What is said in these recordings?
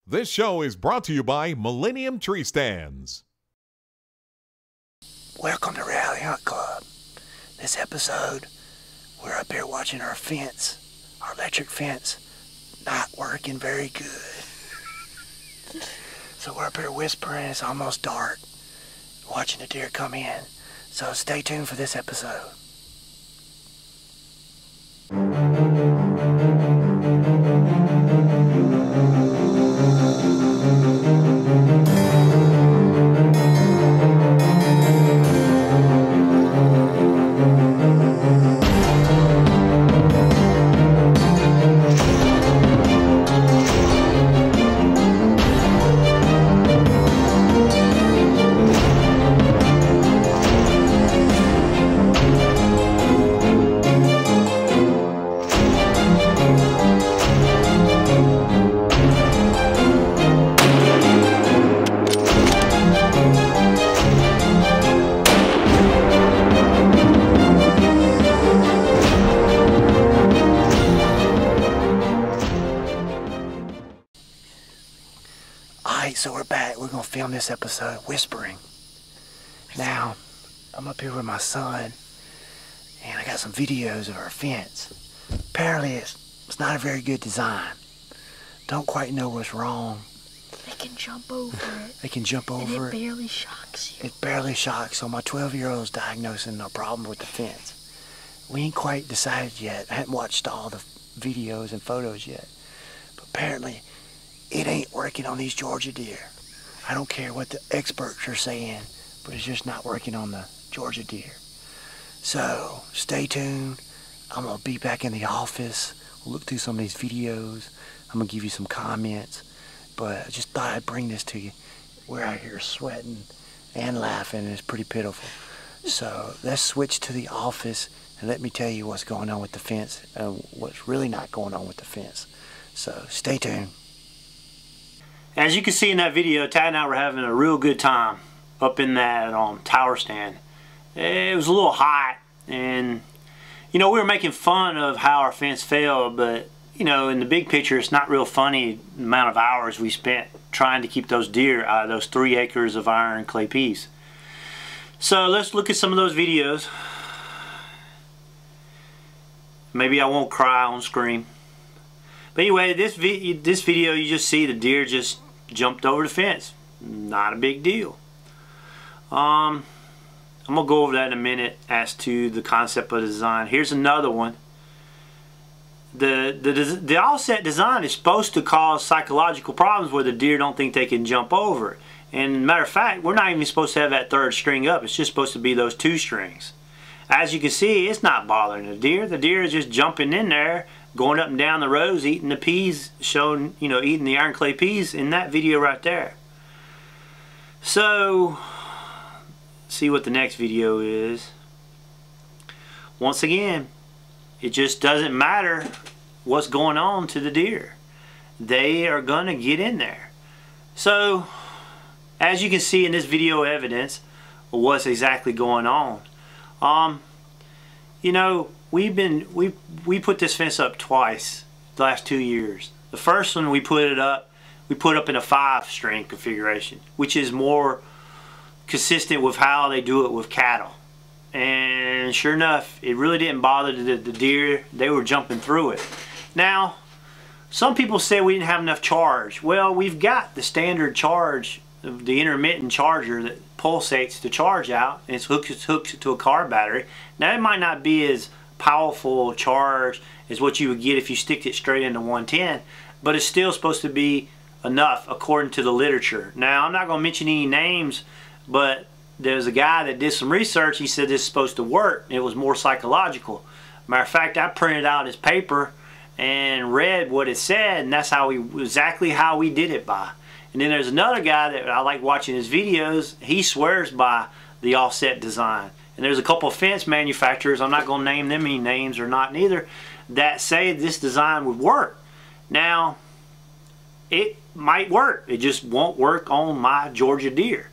This show is brought to you by Millennium Tree Stands. Welcome to Rally Hunt Club. This episode, we're up here watching our fence, our electric fence, not working very good. So we're up here whispering, it's almost dark, watching the deer come in. So stay tuned for this episode. Alright, so we're back. We're going to film this episode whispering. Now, I'm up here with my son, and I got some videos of our fence. Apparently, it's not a very good design. Don't quite know what's wrong. They can jump over it. They can jump over it. And it barely shocks you. It barely shocks. So my 12-year-old's diagnosing a problem with the fence. We ain't quite decided yet. I haven't watched all the videos and photos yet. But apparently, it ain't working on these Georgia deer. I don't care what the experts are saying, but it's just not working on the Georgia deer. So, stay tuned. I'm going to be back in the office. We'll look through some of these videos. I'm going to give you some comments. But I just thought I'd bring this to you. We're out here sweating and laughing, and it's pretty pitiful. So, let's switch to the office, and let me tell you what's going on with the fence and what's really not going on with the fence. So, stay tuned. As you can see in that video, Tad and I were having a real good time up in that tower stand. It was a little hot, and you know, we were making fun of how our fence failed, but you know, in the big picture, it's not real funny the amount of hours we spent trying to keep those deer out of those 3 acres of iron clay peas. So let's look at some of those videos. Maybe I won't cry, I won't scream. But anyway, this video, you just see the deer just jumped over the fence. Not a big deal. I'm gonna go over that in a minute as to the concept of the design. Here's another one. The offset design is supposed to cause psychological problems where the deer don't think they can jump over it. And matter of fact, we're not even supposed to have that 3rd string up. It's just supposed to be those 2 strings. As you can see, it's not bothering the deer. The deer is just jumping in there, going up and down the rows, eating the peas, showing, you know, eating the iron clay peas in that video right there. So, see what the next video is. Once again, it just doesn't matter what's going on to the deer. They are gonna get in there. So, as you can see in this video evidence of what's exactly going on. You know, we put this fence up twice the last 2 years. The first one we put up in a 5-string configuration, which is more consistent with how they do it with cattle. And sure enough, it really didn't bother the deer. They were jumping through it. Now, some people say we didn't have enough charge. Well, we've got the standard charge, the intermittent charger that pulsates the charge out, and it's hooked to a car battery. Now, it might not be as powerful charge as what you would get if you stick it straight into 110, but it's still supposed to be enough according to the literature. Now, I'm not going to mention any names, but there's a guy that did some research. He said this is supposed to work. It was more psychological. Matter of fact, I printed out his paper and read what it said, and that's exactly how we did it by. And then there's another guy that I like watching his videos. He swears by the offset design. And there's a couple of fence manufacturers, I'm not going to name them any names or not neither, that say this design would work. Now, it might work. It just won't work on my Georgia deer.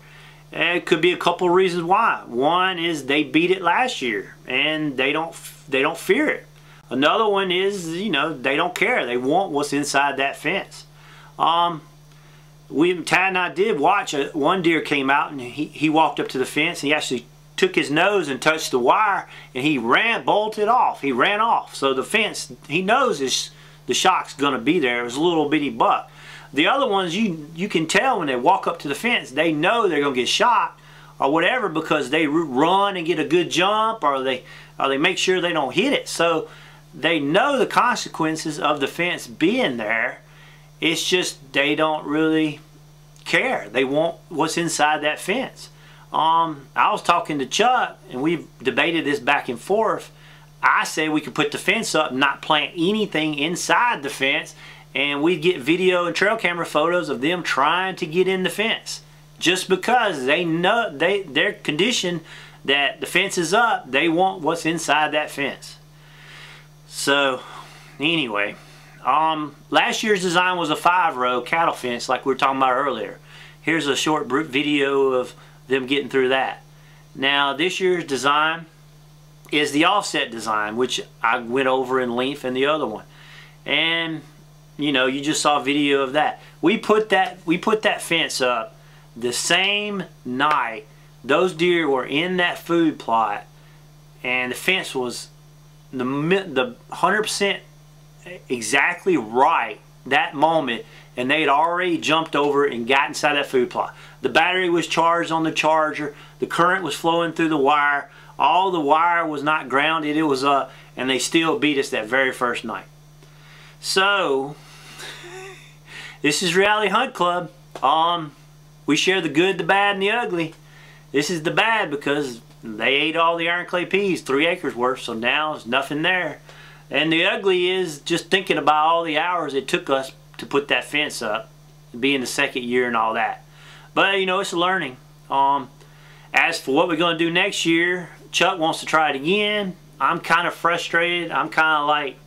And it could be a couple of reasons why. One is they beat it last year and they don't fear it. Another one is, you know, they don't care. They want what's inside that fence. Tad and I did watch one deer came out, and he walked up to the fence, and he actually took his nose and touched the wire, and he bolted off. He ran off. So the fence, he knows the shock's going to be there. It was a little bitty buck. The other ones, you can tell when they walk up to the fence, they know they're going to get shot or whatever, because they run and get a good jump, or they make sure they don't hit it. So they know the consequences of the fence being there. It's just they don't really care. They want what's inside that fence. I was talking to Chuck, and we've debated this back and forth. I said we could put the fence up and not plant anything inside the fence, and we'd get video and trail camera photos of them trying to get in the fence. Just because they know they're conditioned that the fence is up, they want what's inside that fence. So anyway, last year's design was a 5-row cattle fence like we were talking about earlier. Here's a short video of them getting through that. Now this year's design is the offset design, which I went over in length in the other one. And you know, you just saw a video of that. We put that fence up the same night those deer were in that food plot, and the fence was the 100% exactly right that moment, and they had already jumped over and got inside that food plot. The battery was charged on the charger, the current was flowing through the wire, all the wire was not grounded, it was up, and they still beat us that very first night. So this is Reality Hunt Club. We share the good, the bad, and the ugly. This is the bad because they ate all the iron clay peas, 3 acres worth, so now there's nothing there. And the ugly is just thinking about all the hours it took us to put that fence up, being the second year and all that. But you know, it's a learning. As for what we're going to do next year, Chuck wants to try it again. I'm kind of frustrated. I'm kind of like,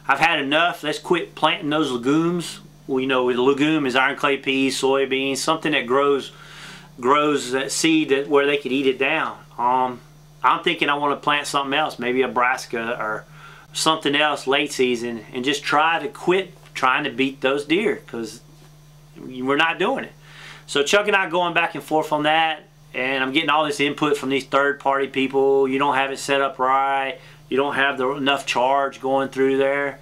I've had enough. Let's quit planting those legumes. Well, you know, the legume is iron clay peas, soybeans, something that grows that seed where they could eat it down. I'm thinking I want to plant something else, maybe a brassica or something else late season, and just try to quit trying to beat those deer, because we're not doing it. So Chuck and I going back and forth on that, and I'm getting all this input from these third-party people. You don't have it set up right. You don't have enough charge going through there.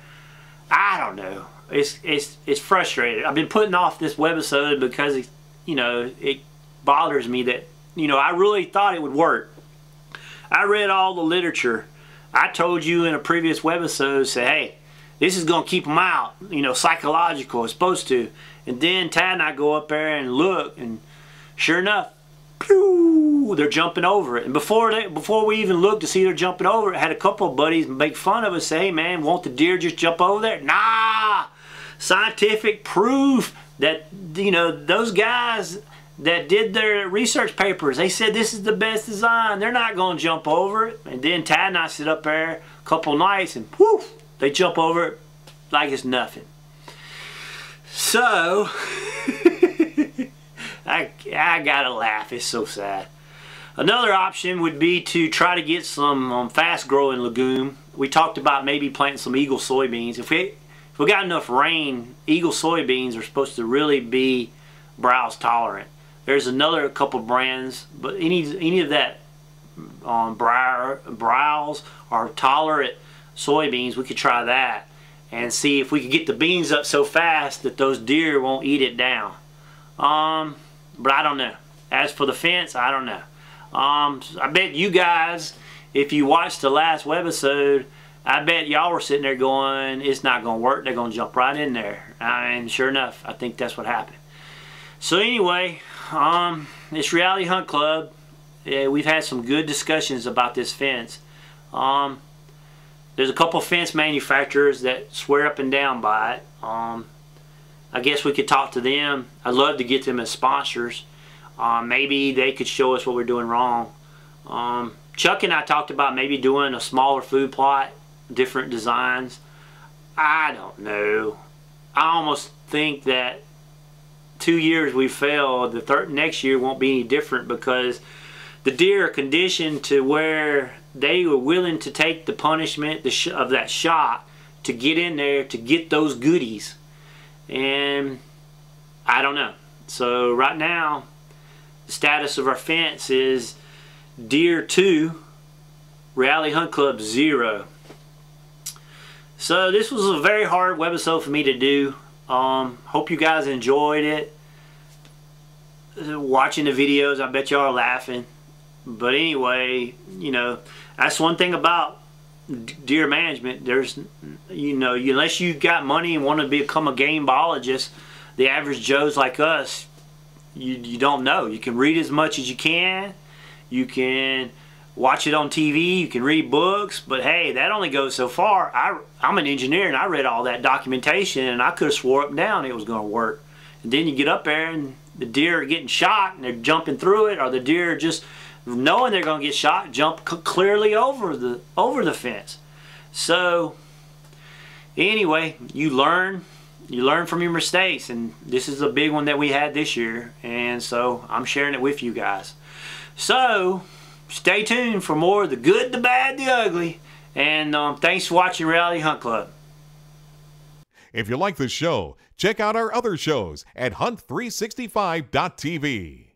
I don't know. It's frustrating. I've been putting off this webisode because it bothers me that I really thought it would work. I read all the literature. I told you in a previous webisode, say, hey, this is gonna keep them out. Psychological. It's supposed to. And then Tad and I go up there and look, and sure enough, pew, they're jumping over it. And before we even looked to see they're jumping over it, I had a couple of buddies make fun of us, say, hey man, won't the deer just jump over there? Nah! Scientific proof that those guys that did their research papers, they said this is the best design. They're not going to jump over it. And then Tad and I sit up there a couple nights and whoof, they jump over it like it's nothing. So I gotta laugh. It's so sad. Another option would be to try to get some fast growing legume. We talked about maybe planting some Eagle soybeans. If we got enough rain, Eagle soybeans are supposed to really be browse tolerant. There's another couple brands, but any of that browse or tolerant soybeans, we could try that and see if we could get the beans up so fast that those deer won't eat it down. But I don't know. As for the fence, I don't know. I bet you guys, if you watched the last webisode, I bet y'all were sitting there going, it's not going to work. They're going to jump right in there. And sure enough, I think that's what happened. So anyway, it's Reality Hunt Club. We've had some good discussions about this fence. There's a couple fence manufacturers that swear up and down by it. I guess we could talk to them. I'd love to get them as sponsors. Maybe they could show us what we're doing wrong. Chuck and I talked about maybe doing a smaller food plot, different designs. I don't know. I almost think that 2 years we failed, the next year won't be any different, because the deer are conditioned to where they were willing to take the punishment of that shot to get in there to get those goodies. And I don't know. So right now, the status of our fence is deer 2, Reality Hunt Club 0. So this was a very hard webisode for me to do. Hope you guys enjoyed it. Watching the videos, I bet y'all are laughing. But anyway, you know, that's one thing about deer management. There's, you know, unless you got money and want to become a game biologist, the average Joes like us, you don't know. You can read as much as you can. You can watch it on TV. You can read books. But hey, that only goes so far. I'm an engineer, and I read all that documentation, and I could have swore up and down it was going to work. And then you get up there, and the deer are getting shot, and they're jumping through it, or the deer are just knowing they're going to get shot, jump clearly over the fence. So anyway, you learn from your mistakes, and this is a big one that we had this year, and so I'm sharing it with you guys. So stay tuned for more of the good, the bad, the ugly, and thanks for watching Reality Hunt Club. If you like this show, check out our other shows at hunt365.tv.